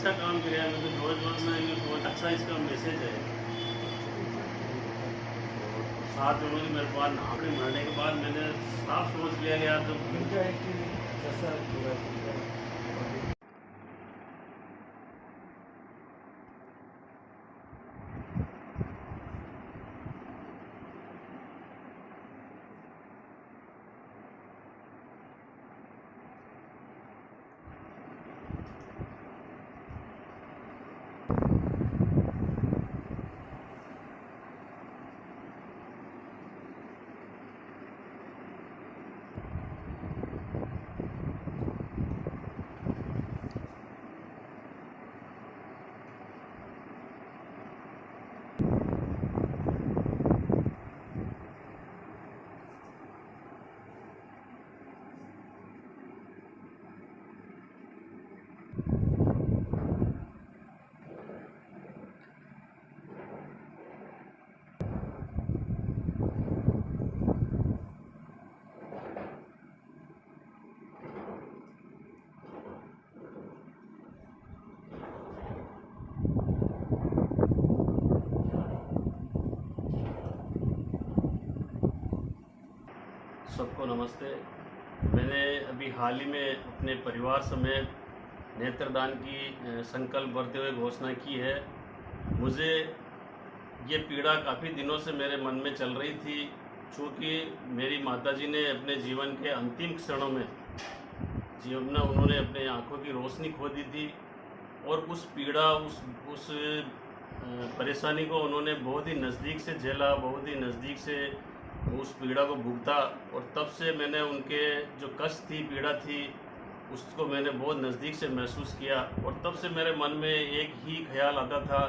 अच्छा काम किया है। मतलब रोज में ये बहुत अच्छा इसका मैसेज है। और 7 जनों की मेरे पास नाम मरने के बाद मैंने साफ सोच लिया गया तो तुमच्या ॲक्च्युली जसं थोडं सबको नमस्ते। मैंने अभी हाल ही में अपने परिवार समेत नेत्रदान की संकल्प भरते हुए घोषणा की है। मुझे ये पीड़ा काफ़ी दिनों से मेरे मन में चल रही थी, चूँकि मेरी माताजी ने अपने जीवन के अंतिम क्षणों में उन्होंने अपने आँखों की रोशनी खो दी थी। और उस पीड़ा उस परेशानी को उन्होंने बहुत ही नज़दीक से झेला, बहुत ही नज़दीक से उस पीड़ा को भुगता। और तब से मैंने उनके जो कष्ट थी, पीड़ा थी, उसको मैंने बहुत नज़दीक से महसूस किया। और तब से मेरे मन में एक ही ख्याल आता था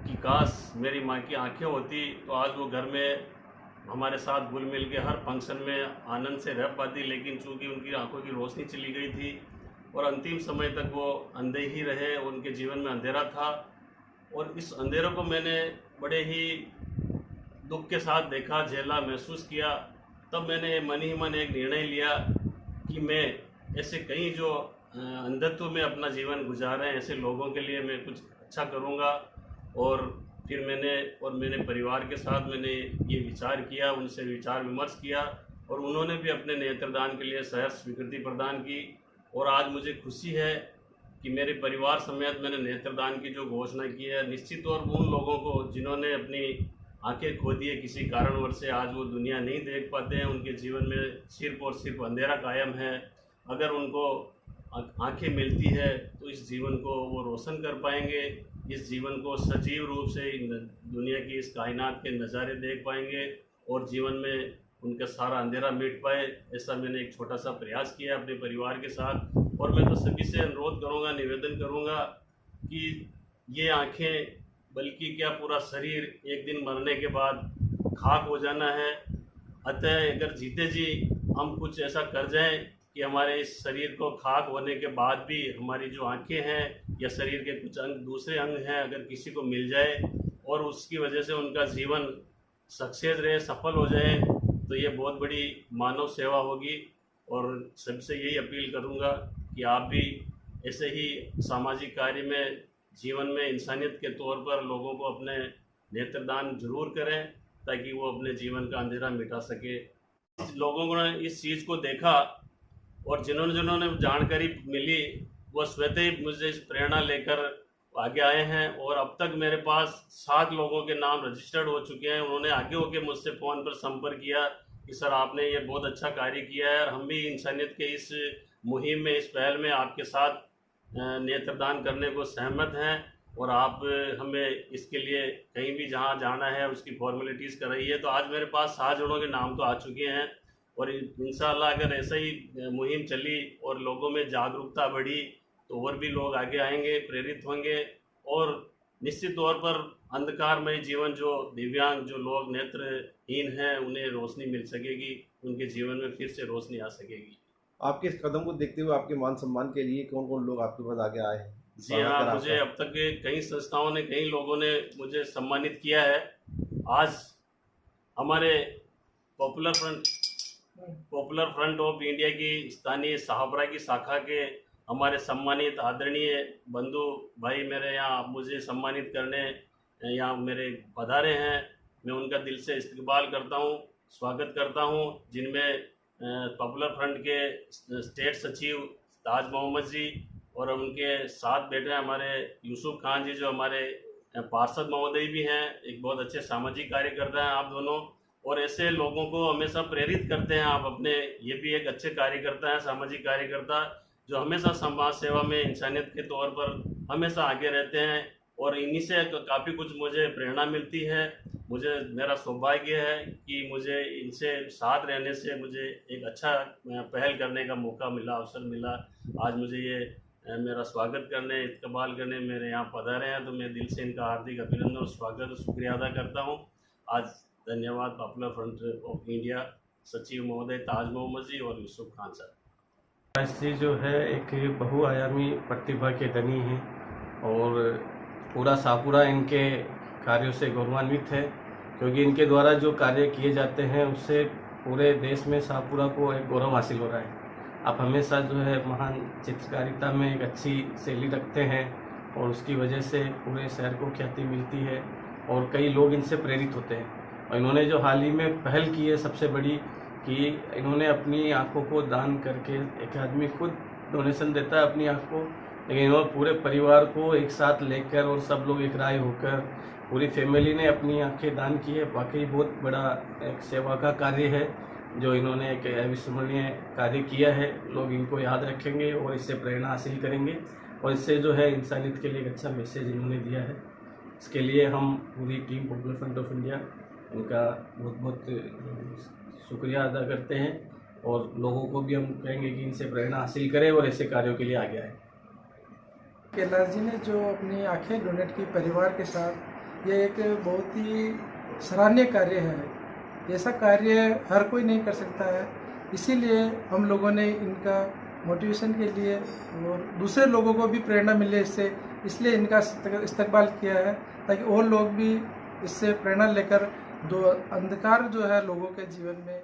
कि काश मेरी माँ की आंखें होती तो आज वो घर में हमारे साथ घुल मिल के हर फंक्शन में आनंद से रह पाती। लेकिन चूँकि उनकी आंखों की रोशनी चली गई थी और अंतिम समय तक वो अंधे ही रहे, उनके जीवन में अंधेरा था। और इस अंधेरे को मैंने बड़े ही दुख के साथ देखा, झेला, महसूस किया। तब मैंने मन ही मन एक निर्णय लिया कि मैं ऐसे कई जो अंधत्व में अपना जीवन गुजार रहे हैं, ऐसे लोगों के लिए मैं कुछ अच्छा करूँगा। और फिर मैंने परिवार के साथ मैंने ये विचार किया, उनसे विचार विमर्श किया और उन्होंने भी अपने नेत्रदान के लिए सहर्ष स्वीकृति प्रदान की। और आज मुझे खुशी है कि मेरे परिवार समेत मैंने नेत्रदान की जो घोषणा की है, निश्चित तौर पर उन लोगों को जिन्होंने अपनी आंखें खो दी है किसी कारणवश से, आज वो दुनिया नहीं देख पाते हैं, उनके जीवन में सिर्फ और सिर्फ अंधेरा कायम है। अगर उनको आंखें मिलती है तो इस जीवन को वो रोशन कर पाएंगे, इस जीवन को सजीव रूप से दुनिया की इस कायनात के नज़ारे देख पाएंगे और जीवन में उनका सारा अंधेरा मिट पाए। ऐसा मैंने एक छोटा सा प्रयास किया अपने परिवार के साथ। और मैं तो सभी से अनुरोध करूँगा, निवेदन करूँगा कि ये आँखें बल्कि क्या पूरा शरीर एक दिन मरने के बाद खाक हो जाना है। अतः अगर जीते जी हम कुछ ऐसा कर जाएं कि हमारे इस शरीर को खाक होने के बाद भी हमारी जो आंखें हैं या शरीर के कुछ अंग, दूसरे अंग हैं, अगर किसी को मिल जाए और उसकी वजह से उनका जीवन सक्सेस रहे, सफल हो जाए, तो ये बहुत बड़ी मानव सेवा होगी। और सबसे यही अपील करूँगा कि आप भी ऐसे ही सामाजिक कार्य में, जीवन में इंसानियत के तौर पर लोगों को अपने नेत्रदान जरूर करें ताकि वो अपने जीवन का अंधेरा मिटा सके। लोगों ने इस चीज़ को देखा और जिन्होंने जिन्होंने जानकारी मिली वो स्वतः ही मुझे इस प्रेरणा लेकर आगे आए हैं। और अब तक मेरे पास 7 लोगों के नाम रजिस्टर्ड हो चुके हैं। उन्होंने आगे होकर मुझसे फ़ोन पर संपर्क किया कि सर आपने ये बहुत अच्छा कार्य किया है और हम भी इंसानियत के इस मुहिम में, इस पहल में आपके साथ नेत्रदान करने को सहमत हैं। और आप हमें इसके लिए कहीं भी जहां जाना है उसकी फॉर्मेलिटीज़ कराइए। तो आज मेरे पास 7 जनों के नाम तो आ चुके हैं और इंशाल्लाह अगर ऐसा ही मुहिम चली और लोगों में जागरूकता बढ़ी तो और भी लोग आगे आएंगे, प्रेरित होंगे। और निश्चित तौर पर अंधकारमय जीवन, जो दिव्यांग, जो लोग नेत्रहीन हैं, उन्हें रोशनी मिल सकेगी, उनके जीवन में फिर से रोशनी आ सकेगी। आपके इस कदम को देखते हुए आपके मान सम्मान के लिए कौन कौन लोग आपके पास आगे आए हैं? जी हाँ, मुझे अब तक कई संस्थाओं ने, कई लोगों ने मुझे सम्मानित किया है। आज हमारे पॉपुलर फ्रंट ऑफ इंडिया की स्थानीय शाहपुरा की शाखा के हमारे सम्मानित आदरणीय बंधु भाई मेरे यहाँ मुझे सम्मानित करने यहाँ मेरे पधारे हैं, मैं उनका दिल से इस्तकबाल करता हूँ, स्वागत करता हूँ। जिनमें पॉपुलर फ्रंट के स्टेट सचिव ताज मोहम्मद जी और उनके साथ बैठे हमारे यूसुफ खान जी, जो हमारे पार्षद महोदय भी हैं, एक बहुत अच्छे सामाजिक कार्यकर्ता हैं आप दोनों, और ऐसे लोगों को हमेशा प्रेरित करते हैं आप अपने। ये भी एक अच्छे कार्यकर्ता हैं, सामाजिक कार्यकर्ता, जो हमेशा समाज सेवा में इंसानियत के तौर पर हमेशा आगे रहते हैं, और इन्हीं से काफ़ी कुछ मुझे प्रेरणा मिलती है। मुझे मेरा सौभाग्य है कि मुझे इनसे साथ रहने से मुझे एक अच्छा पहल करने का मौका मिला, अवसर मिला। आज मुझे ये मेरा स्वागत करने, इस्तकबाल करने मेरे यहाँ पधारे हैं, तो मैं दिल से इनका हार्दिक अभिनंदन और स्वागत और शुक्रिया अदा करता हूँ। आज धन्यवाद पॉपुलर फ्रंट ऑफ इंडिया सचिव महोदय ताज मोहम्मद जी और यूसुफ खान साहब। राज जी जो है एक बहुआयामी प्रतिभा के धनी हैं और पूरा शाहपुरा इनके कार्यों से गौरवान्वित है, क्योंकि इनके द्वारा जो कार्य किए जाते हैं उससे पूरे देश में शाहपुरा को एक गौरव हासिल हो रहा है। आप हमेशा जो है महान चित्रकारिता में एक अच्छी शैली रखते हैं और उसकी वजह से पूरे शहर को ख्याति मिलती है और कई लोग इनसे प्रेरित होते हैं। और इन्होंने जो हाल ही में पहल की है सबसे बड़ी, कि इन्होंने अपनी आँखों को दान करके, एक आदमी खुद डोनेशन देता है अपनी आँख को, लेकिन इन्होंने पूरे परिवार को एक साथ लेकर और सब लोग एक राय होकर पूरी फैमिली ने अपनी आँखें दान की है। वाकई बहुत बड़ा एक सेवा का कार्य है जो इन्होंने एक अविस्मरणीय कार्य किया है। लोग इनको याद रखेंगे और इससे प्रेरणा हासिल करेंगे और इससे जो है इंसानियत के लिए एक अच्छा मैसेज इन्होंने दिया है। इसके लिए हम पूरी team popular front of India इनका बहुत बहुत शुक्रिया अदा करते हैं और लोगों को भी हम कहेंगे कि इनसे प्रेरणा हासिल करें और ऐसे कार्यों के लिए आगे आए। कैलाश जी ने जो अपनी आंखें डोनेट की परिवार के साथ, ये एक बहुत ही सराहनीय कार्य है। ऐसा कार्य हर कोई नहीं कर सकता है, इसीलिए हम लोगों ने इनका मोटिवेशन के लिए और दूसरे लोगों को भी प्रेरणा मिले इससे, इसलिए इनका इस्तकबाल किया है, ताकि और लोग भी इससे प्रेरणा लेकर जो अंधकार जो है लोगों के जीवन में